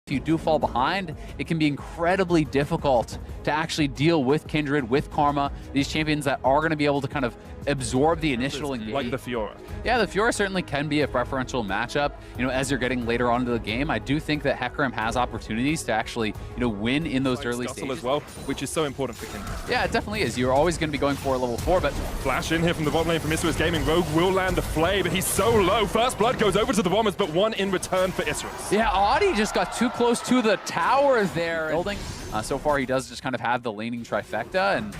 if you do fall behind, it can be incredibly difficult to actually deal with Kindred, with Karma, these champions that are going to be able to kind of absorb the initial engagement. Like the Fiora. Yeah, the Fiora certainly can be a preferential matchup, as you're getting later on into the game. I do think that Hecarim has opportunities to actually, win in those early stages. As well, which is so important for Kindred. Yeah, it definitely is. You're always going to be going for a level 4, but... Flash in here from the bottom lane from Isrus Gaming. Rogue will land the Flay, but he's so low. First blood goes over to the Bombers, but one in return for Isrus. Yeah, Audi just got too close to the tower there. Building. So far, he does just kind of have the laning trifecta, and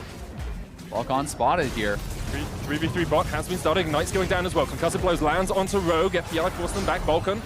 Balkan spotted here. 3v3 bot has been started. Ignite's going down as well. Concussive blows lands onto Rogue. FBI forced them back. Balkan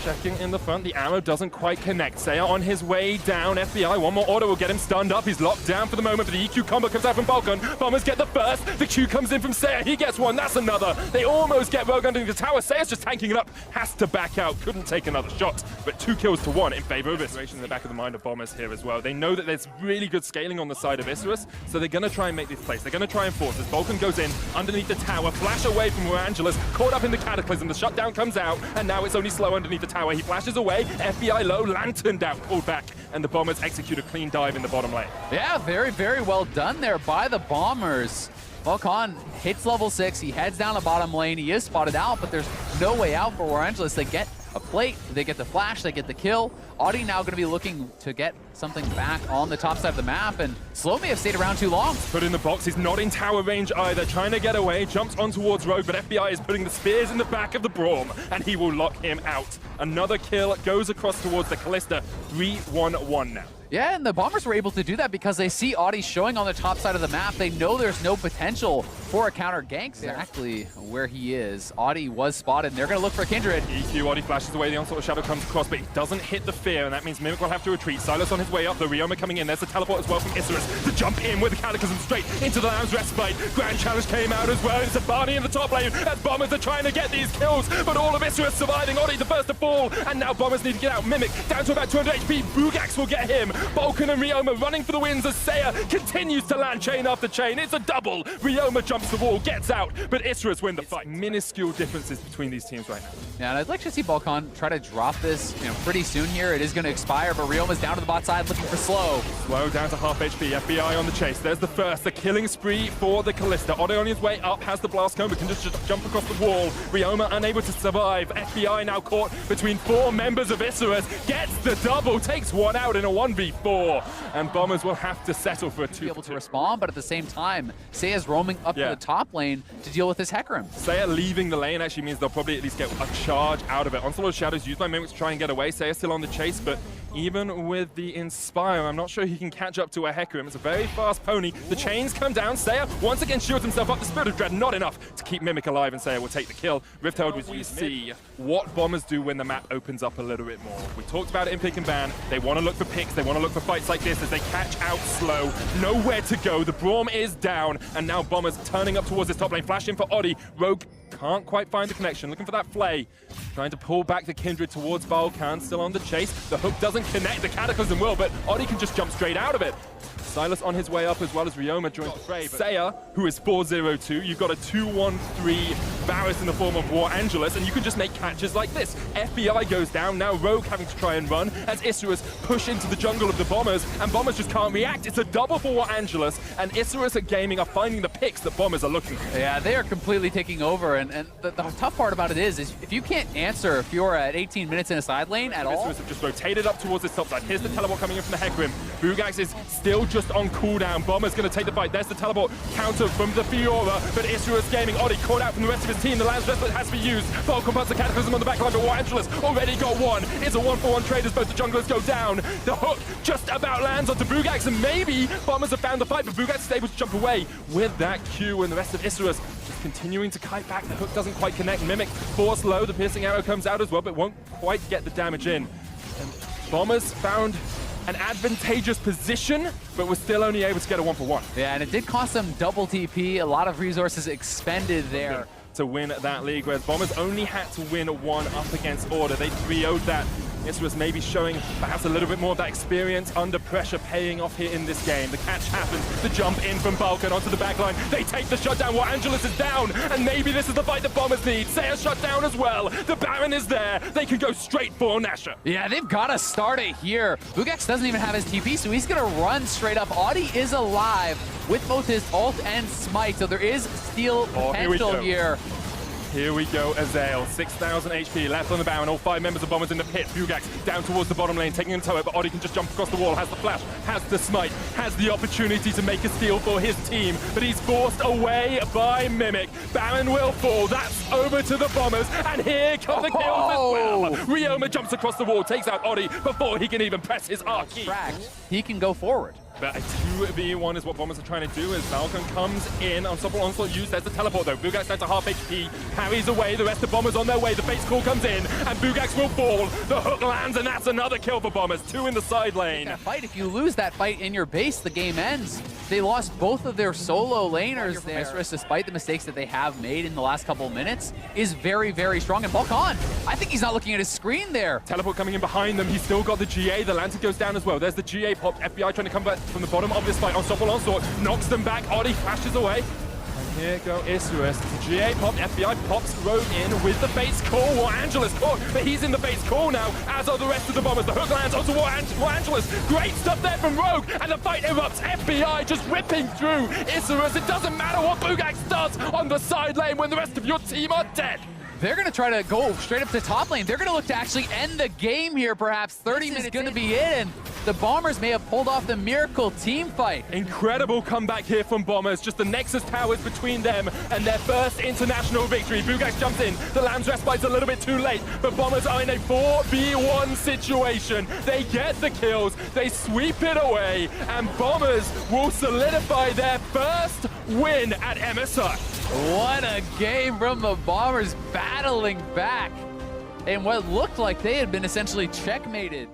checking in the front. The arrow doesn't quite connect. Saya on his way down. FBI, one more order will get him stunned up. He's locked down for the moment, but the EQ combo comes out from Balkan. Bombers get the first. The Q comes in from Saya. He gets one. That's another. They almost get Rogue underneath the tower. Saya's just tanking it up. Has to back out. Couldn't take another shot, but 2 kills to 1 in favor of Isrus. In the back of the mind of Bombers here as well. They know that there's really good scaling on the side of Isrus, so they're going to try and make this place. They're going to try and force this. Balkan goes in underneath the tower. Flash away from Warangelus. Caught up in the Cataclysm. The shutdown comes out, and now it's only slow underneath the tower. He flashes away. FBI low, lanterned out, pulled back, and the Bombers execute a clean dive in the bottom lane. Yeah, very, very well done there by the Bombers. Balkan hits level 6, he heads down the bottom lane, he is spotted out, but there's no way out for Warangelus. They get a plate, they get the flash, they get the kill. Audi now going to be looking to get something back on the top side of the map, and Slow may have stayed around too long. Put in the box, he's not in tower range either, trying to get away, jumps on towards Rogue, but FBI is putting the spears in the back of the Braum, and he will lock him out. Another kill goes across towards the Kalista, 3-1-1 now. Yeah, and the Bombers were able to do that because they see Audi showing on the top side of the map. They know there's no potential for a counter gank. Exactly where he is. Audi was spotted, and they're going to look for Kindred. EQ, Audi flashes away, the Onslaught of Shadow comes across, but he doesn't hit the fear, and that means Mimic will have to retreat. Silas on his way up, the Ryoma coming in. There's the teleport as well from Isrus to jump in with the Cataclysm straight into the Lamb's Respite. Grand Challenge came out as well. It's a Barney in the top lane as Bombers are trying to get these kills, but all of Isrus surviving. Audi the first to fall, and now Bombers need to get out. Mimic down to about 200 HP. Bugax will get him. Balkan and Ryoma running for the wins as Saya continues to land chain after chain. It's a double. Ryoma jumps the wall, gets out, but Isrus win the fight. Minuscule differences between these teams right now. Yeah, and I'd like to see Balkan try to drop this, pretty soon here. It is going to expire, but Ryoma's down to the bot side looking for Slow. Slow down to half HP. FBI on the chase. There's the first, the killing spree for the Kalista. Odo on his way up has the blast cone, but can just jump across the wall. Ryoma unable to survive. FBI now caught between 4 members of Isrus. Gets the double, takes one out in a 1v4. And Bombers will have to settle for a 2. Be able to respond, but at the same time, Saya's roaming up to the top lane to deal with this Hecarim. Saya leaving the lane actually means they'll probably at least get a charge out of it. Onslaught of Shadows used by Mimic to try and get away. Saya's still on the chase, but even with the Inspire, I'm not sure he can catch up to a Hecarim. It's a very fast pony. The chains come down. Saya once again shields himself up. The Spirit of Dread not enough to keep Mimic alive, and Saya will take the kill. Rift Herald was used. See what Bombers do when the map opens up a little bit more. We talked about it in Pick and Ban. They want to look for picks. They want to look for fights like this as they catch out Slow. Nowhere to go. The Braum is down, and now Bombers turning up towards this top lane. Flash in for Audi. Rogue can't quite find the connection. Looking for that Flay. Trying to pull back the Kindred towards Balkan. Still on the chase. The hook doesn't connect. The Cataclysm will, but Audi can just jump straight out of it. Silas on his way up as well as Ryoma joins the fray. Saya, who is 4-0-2, you've got a 2-1-3 Varus in the form of Warangelus, and you can just make catches like this. FBI goes down, now Rogue having to try and run as Isrus push into the jungle of the Bombers, and Bombers just can't react. It's a double for Warangelus, and Isrus at Gaming are finding the picks that Bombers are looking for. Yeah, they are completely taking over, and the tough part about it is if you can't answer if you're at 18 minutes in a side lane at all. Isrus have just rotated up towards this top side. Here's the teleport coming in from the Hecarim. Bugax is still just on cooldown. Bomber's going to take the fight. There's the teleport counter from the Fiora, but Isrus Gaming, Audi caught out from the rest of his team. The Lamb's Respite has to be used. Falcon puts the Cataclysm on the backline, but Warangelus already got one. It's a 1-for-1 trade as both the junglers go down. The hook just about lands onto Bugax, and maybe Bombers have found the fight, but Bugax is able to jump away with that Q, and the rest of Isrus just continuing to kite back. The hook doesn't quite connect. Mimic force low. The piercing arrow comes out as well, but won't quite get the damage in. And Bombers found an advantageous position, but was still only able to get a 1-for-1. Yeah, and it did cost them double TP, a lot of resources expended there. To win that league, whereas Bombers only had to win one up against Order. They 3-0'd that Isrus maybe showing perhaps a little bit more of that experience under pressure paying off here in this game. The catch happens, the jump in from Balkan onto the backline. They take the shutdown, Warangelus is down, and maybe this is the fight the Bombers need. Saya shut down as well. The Baron is there. They can go straight for Nasha. Yeah, they've got to start it here. Bugax doesn't even have his TP, so he's going to run straight up. Audi is alive with both his ult and smite, so there is steal potential here. Here we go, Azael. 6,000 HP left on the Baron. All 5 members of Bombers in the pit. Bugax down towards the bottom lane, taking a turret, but Odi can just jump across the wall, has the flash, has the smite, has the opportunity to make a steal for his team, but he's forced away by Mimic. Baron will fall. That's over to the Bombers, and here come the kills as well. Ryoma jumps across the wall, takes out Odi before he can even press his R key. He can go forward. But a 2v1 is what Bombers are trying to do as Falcon comes in. Unstoppable Onslaught used as the teleport though. Bugax down to half HP, parries away. The rest of Bombers on their way. The face call comes in and Bugax will fall. The hook lands and that's another kill for Bombers. 2 in the side lane. Fight. If you lose that fight in your base, the game ends. They lost both of their solo laners there. Isrus, despite the mistakes that they have made in the last couple of minutes, is very, very strong. And Balkan, I think he's not looking at his screen there. Teleport coming in behind them. He's still got the GA. The lantern goes down as well. There's the GA pop. FBI trying to come back from the bottom of this fight. Unstoppable Onslaught knocks them back. Odi flashes away. And here go Isrus. GA pop. FBI pops Rogue in with the base call. Warangelus caught, but he's in the base call now, as are the rest of the Bombers. The hook lands onto Warangelus. Great stuff there from Rogue, and the fight erupts. FBI just ripping through Isrus. It doesn't matter what Bugax does on the side lane when the rest of your team are dead. They're going to try to go straight up to top lane. They're going to look to actually end the game here, perhaps. 30 minutes going to be it, and the Bombers may have pulled off the miracle team fight. Incredible comeback here from Bombers. Just the Nexus towers between them and their first international victory. Bugax jumps in. The Lamb's Respite's a little bit too late, but Bombers are in a 4v1 situation. They get the kills, they sweep it away, and Bombers will solidify their first win at MSI. What a game from the Bombers, battling back in what looked like they had been essentially checkmated.